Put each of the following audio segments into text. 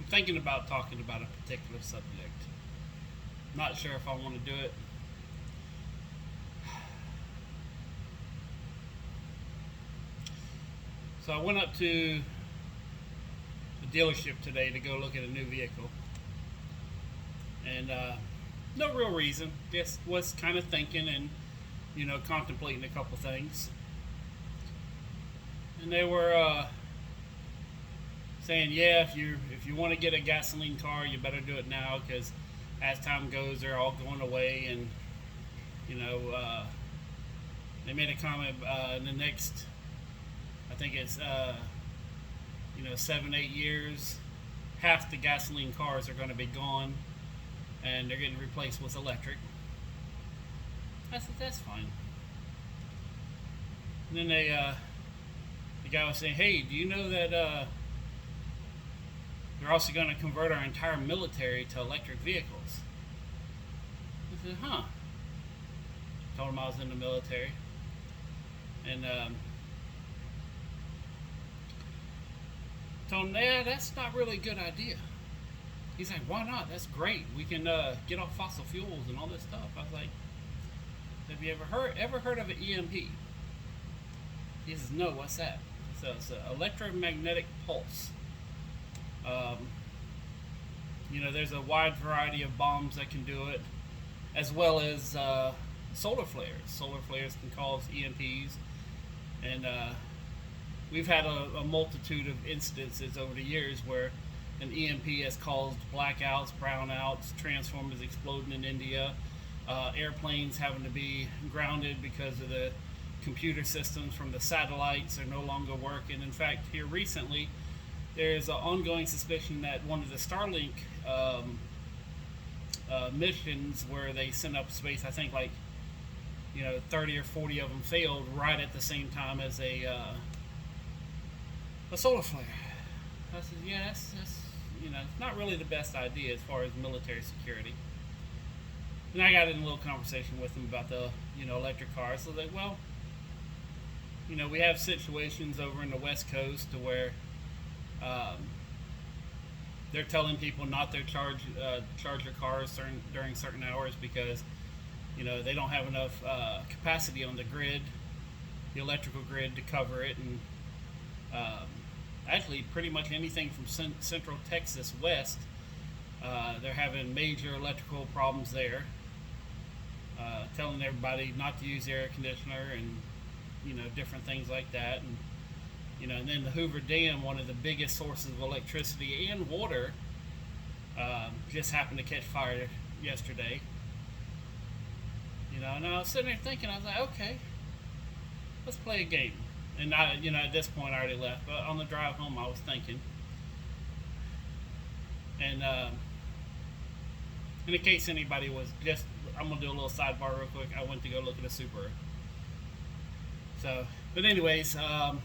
thinking about talking about a particular subject. Not sure if I want to do it. So I went up to the dealership today to go look at a new vehicle, and no real reason. Just was kind of thinking and contemplating a couple things, and they were saying, yeah, if you want to get a gasoline car, you better do it now because as time goes, they're all going away, and you know, they made a comment in the next, I think it's 7-8 years, half the gasoline cars are going to be gone, and they're getting replaced with electric. I said that's fine. And then the guy was saying, hey, do you know that they're also going to convert our entire military to electric vehicles? I said, huh. Told him I was in the military. And told him, yeah, that's not really a good idea. He's like, why not? That's great. We can get off fossil fuels and all this stuff. I was like, have you ever heard of an EMP? He says, no, what's that? So it's an electromagnetic pulse. There's a wide variety of bombs that can do it, as well as solar flares. Solar flares can cause EMPs, and we've had a multitude of instances over the years where an EMP has caused blackouts, brownouts, transformers exploding in India, airplanes having to be grounded because of the computer systems from the satellites are no longer working. In fact, here recently, there's an ongoing suspicion that one of the Starlink missions where they sent up space, I think 30 or 40 of them failed right at the same time as a solar flare. I said, yeah, that's it's not really the best idea as far as military security. And I got in a little conversation with them about the electric cars. So like, well, we have situations over in the West Coast to where they're telling people not to charge their cars during certain hours because they don't have enough capacity on the grid, the electrical grid, to cover it. And actually, pretty much anything from central Texas west, they're having major electrical problems there. Telling everybody not to use the air conditioner and different things like that. And then the Hoover Dam, one of the biggest sources of electricity and water, just happened to catch fire yesterday. And I was sitting there thinking, I was like, okay, let's play a game. And at this point I already left, but on the drive home I was thinking. And in case anybody was just, I'm going to do a little sidebar real quick. I went to go look at a Subaru. So, but anyways, I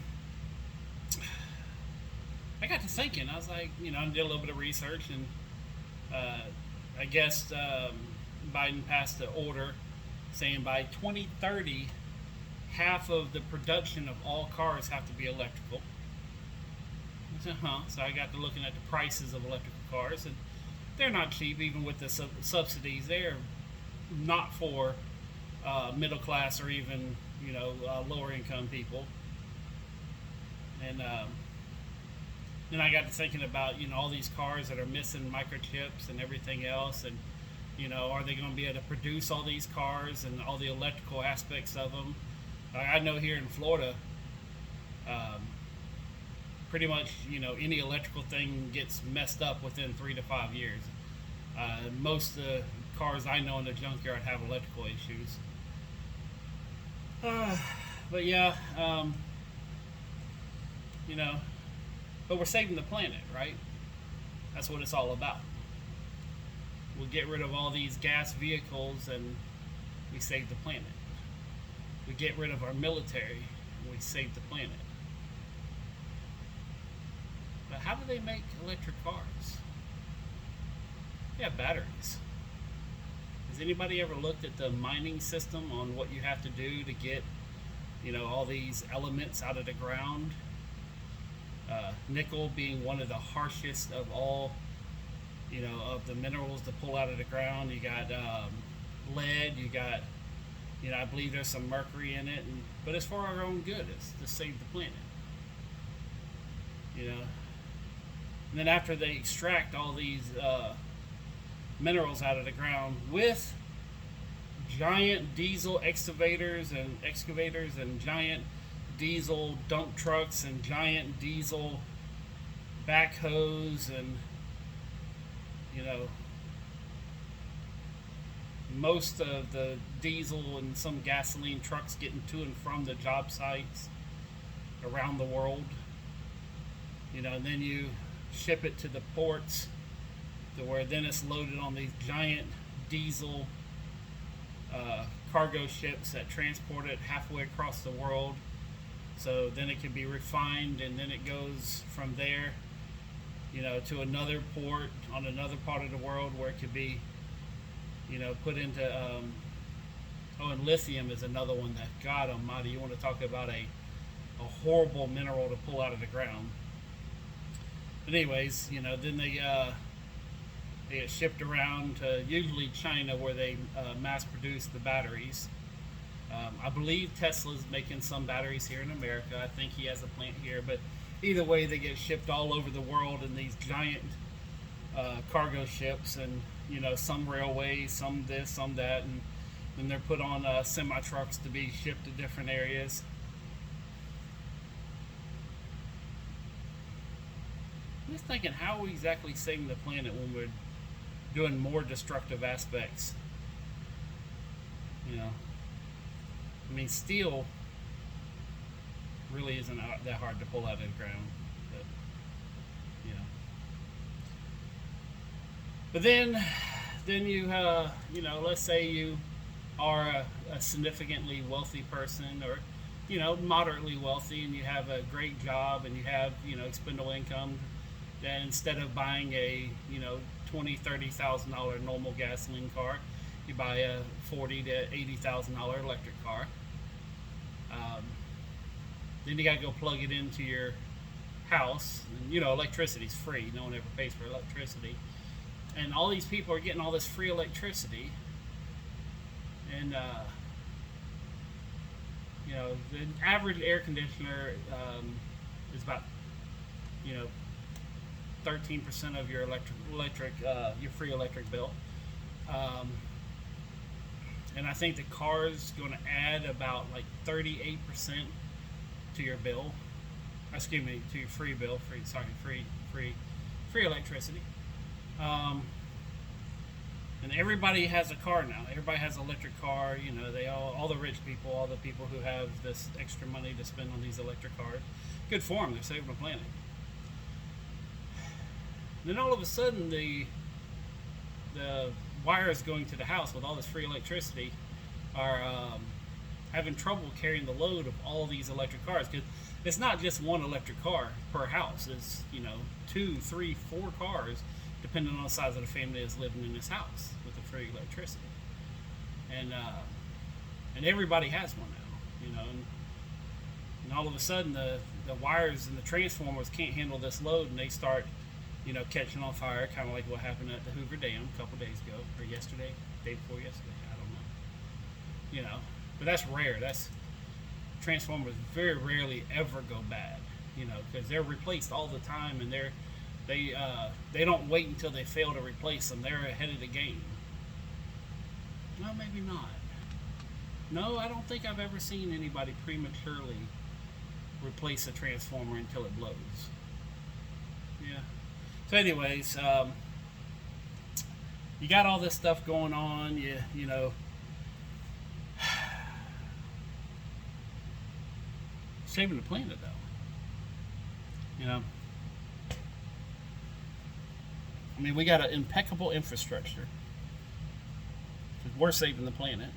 got to thinking. I was like, I did a little bit of research, and I guess Biden passed the order saying by 2030, half of the production of all cars have to be electrical. I said, huh. So I got to looking at the prices of electrical cars, and they're not cheap, even with the subsidies. They're not for middle class or even lower income people. And then I got to thinking about all these cars that are missing microchips and everything else, and are they going to be able to produce all these cars and all the electrical aspects of them? I know here in Florida, pretty much any electrical thing gets messed up within 3 to 5 years. Most of the cars I know in the junkyard have electrical issues. But yeah, but we're saving the planet, right? That's what it's all about. We'll get rid of all these gas vehicles and we save the planet. We get rid of our military and we save the planet. But how do they make electric cars? Yeah, batteries. Has anybody ever looked at the mining system on what you have to do to get, all these elements out of the ground? Nickel being one of the harshest of all of the minerals to pull out of the ground. You got lead. You got, I believe there's some mercury in it, but it's for our own good. It's to save the planet. And then after they extract all these minerals out of the ground with giant diesel excavators and giant diesel dump trucks and giant diesel backhoes and most of the diesel and some gasoline trucks getting to and from the job sites around the world, and then you ship it to the ports to where then it's loaded on these giant diesel cargo ships that transport it halfway across the world. So then it can be refined, and then it goes from there, to another port on another part of the world where it could be, put into. And lithium is another one that, God Almighty, you want to talk about a horrible mineral to pull out of the ground. But anyways, then they get shipped around to usually China, where they mass produce the batteries. I believe Tesla's making some batteries here in America. I think he has a plant here, but either way, they get shipped all over the world in these giant cargo ships, and some railways, some this, some that, and then they're put on semi trucks to be shipped to different areas. I'm just thinking, how are we exactly saving the planet when we're doing more destructive aspects? Steel really isn't that hard to pull out of the ground, but then you let's say you are a significantly wealthy person, or moderately wealthy, and you have a great job, and you have expendable income. Then instead of buying a $20,000-$30,000 normal gasoline car, you buy a $40,000 to $80,000 electric car. Then you got to go plug it into your house. And, electricity's free. No one ever pays for electricity. And all these people are getting all this free electricity. And, the average air conditioner is about, 13% of your your free electric bill. And I think the car is going to add about like 38% to your bill. Excuse me, to your free bill. Free electricity. And everybody has a car now. Everybody has an electric car. They all the rich people, all the people who have this extra money to spend on these electric cars. Good for them. They're saving the planet. Then all of a sudden, the wires going to the house with all this free electricity are having trouble carrying the load of all these electric cars, because it's not just one electric car per house. It's 2, 3, 4 cars, depending on the size of the family that's living in this house with the free electricity. And everybody has one now, and all of a sudden the wires and the transformers can't handle this load, and they start catching on fire, kind of like what happened at the Hoover Dam a couple days ago, or yesterday, day before yesterday, I don't know. But that's rare. Transformers very rarely ever go bad, because they're replaced all the time, and they don't wait until they fail to replace them. They're ahead of the game. Well, maybe not. No, I don't think I've ever seen anybody prematurely replace a transformer until it blows. Yeah. So anyways, you got all this stuff going on, saving the planet though. We got an impeccable infrastructure. We're saving the planet.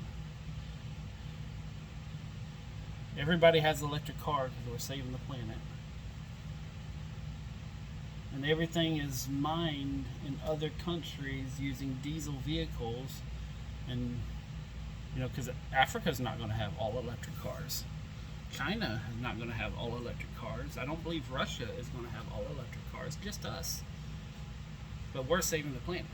Everybody has an electric car because we're saving the planet. And everything is mined in other countries using diesel vehicles, and because Africa's not going to have all electric cars. China is not going to have all electric cars. I don't believe Russia is going to have all electric cars. Just us. but we're saving the planet.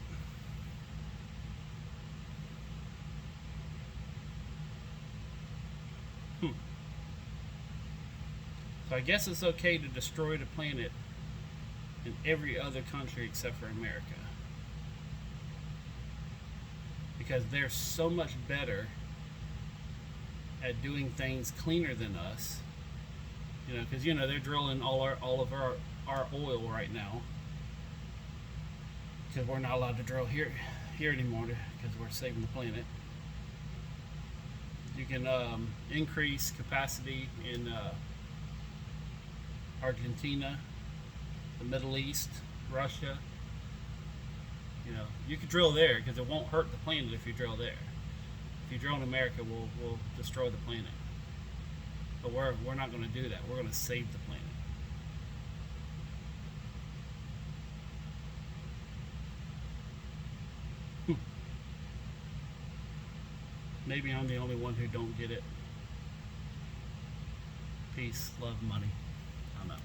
So I guess it's okay to destroy the planet in every other country except for America, because they're so much better at doing things cleaner than us. Because they're drilling all of our oil right now, because we're not allowed to drill here anymore because we're saving the planet. You can increase capacity in Argentina, the Middle East, Russia. You could drill there because it won't hurt the planet if you drill there. If you drill in America, we'll destroy the planet. But we're not going to do that. We're going to save the planet. Maybe I'm the only one who don't get it. Peace, love, money. I don't know.